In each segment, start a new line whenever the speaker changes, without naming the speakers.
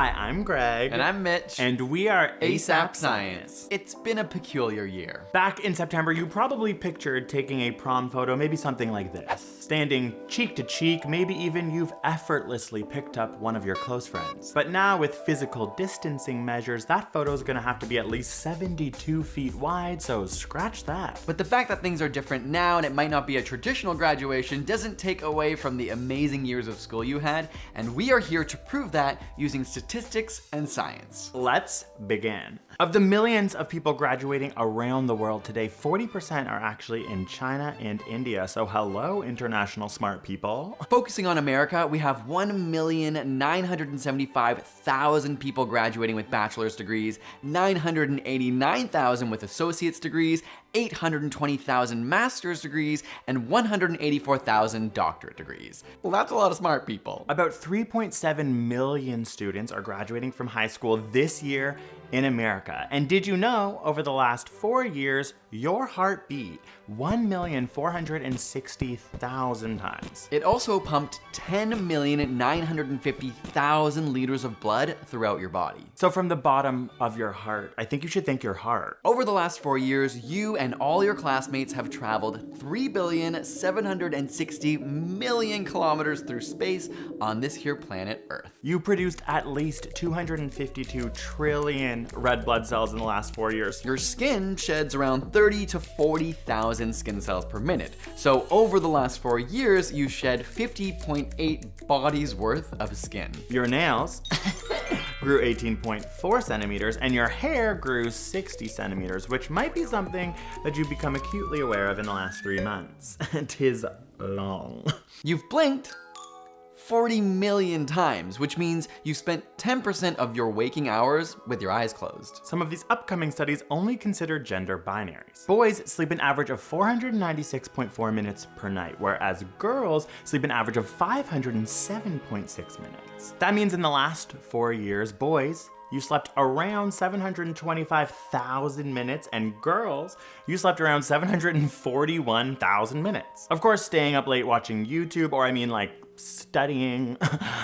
Hi, I'm Greg.
And I'm Mitch.
And we are
ASAPScience. It's been a peculiar year.
Back in September, you probably pictured taking a prom photo, maybe something like this. Standing cheek to cheek, maybe even you've effortlessly picked up one of your close friends. But now with physical distancing measures, that photo's gonna have to be at least 72 feet wide, so scratch that.
But the fact that things are different now and it might not be a traditional graduation doesn't take away from the amazing years of school you had, and we are here to prove that using statistics and science.
Let's begin. Of the millions of people graduating around the world today, 40% are actually in China and India, so hello, international smart people.
Focusing on America, we have 1,975,000 people graduating with bachelor's degrees, 989,000 with associate's degrees, 820,000 master's degrees, and 184,000 doctorate degrees. Well, that's a lot of smart people.
About 3.7 million students are graduating from high school this year in America. And did you know, over the last 4 years, your heart beat 1,460,000 times.
It also pumped 10,950,000 liters of blood throughout your body.
So from the bottom of your heart, I think you should thank your heart.
Over the last 4 years, you and all your classmates have traveled 3,760,000,000 kilometers through space on this here planet Earth.
You produced at least 252 trillion red blood cells in the last 4 years.
Your skin sheds around 30 to 40,000 skin cells per minute. So over the last 4 years, you shed 50.8 bodies worth of skin.
Your nails grew 18.4 centimeters, and your hair grew 60 centimeters, which might be something that you've become acutely aware of in the last 3 months. 'Tis long.
You've blinked 40 million times, which means you spent 10% of your waking hours with your eyes closed.
Some of these upcoming studies only consider gender binaries. Boys sleep an average of 496.4 minutes per night, whereas girls sleep an average of 507.6 minutes. That means in the last 4 years, boys, you slept around 725,000 minutes, and girls, you slept around 741,000 minutes. Of course, staying up late watching YouTube, or I mean like studying,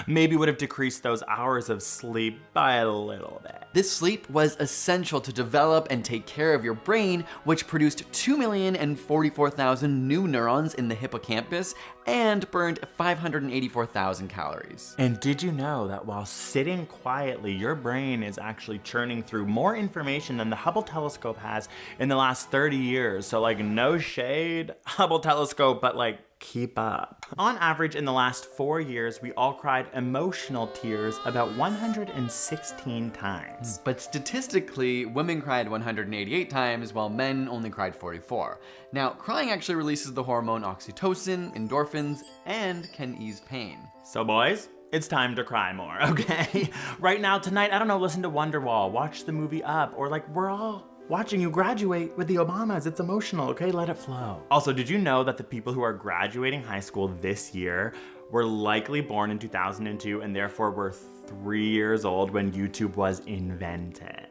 maybe would have decreased those hours of sleep by a little bit.
This sleep was essential to develop and take care of your brain, which produced 2,044,000 new neurons in the hippocampus and burned 584,000 calories.
And did you know that while sitting quietly, your brain is actually churning through more information than the Hubble telescope has in the last 30 years? So like, no shade, Hubble telescope, but like, keep up. On average, in the last 4 years, we all cried emotional tears about 116 times.
But statistically, women cried 188 times, while men only cried 44. Now, crying actually releases the hormone oxytocin, endorphins, and can ease pain.
So boys, it's time to cry more, okay? Right now, tonight, I don't know, listen to Wonderwall, watch the movie Up, or like, we're all watching you graduate with the Obamas. It's emotional, okay? Let it flow. Also, did you know that the people who are graduating high school this year were likely born in 2002 and therefore were 3 years old when YouTube was invented?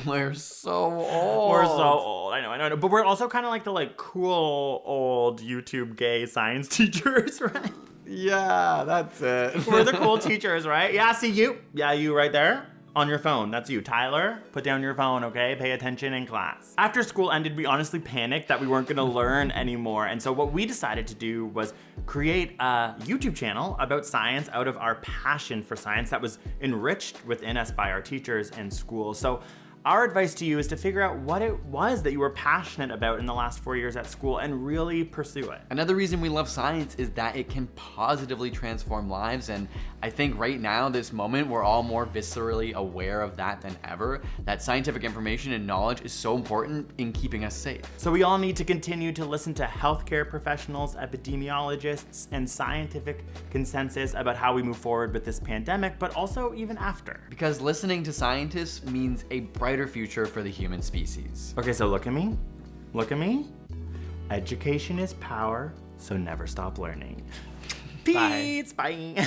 We're so old.
We're so old, I know. But we're also kind of like the cool old YouTube gay science teachers, right?
Yeah, that's it.
We're the cool teachers, right? Yeah, see you. Yeah, you right there. On your phone, that's you. Tyler, put down your phone, okay? Pay attention in class. After school ended, we honestly panicked that we weren't gonna learn anymore. And so what we decided to do was create a YouTube channel about science out of our passion for science that was enriched within us by our teachers in school. So our advice to you is to figure out what it was that you were passionate about in the last 4 years at school and really pursue it.
Another reason we love science is that it can positively transform lives, and I think right now, this moment, we're all more viscerally aware of that than ever, that scientific information and knowledge is so important in keeping us safe.
So we all need to continue to listen to healthcare professionals, epidemiologists, and scientific consensus about how we move forward with this pandemic, but also even after.
Because listening to scientists means a brighter future for the human species.
Okay, so look at me. Look at me. Education is power, so never stop learning. Peace. Bye.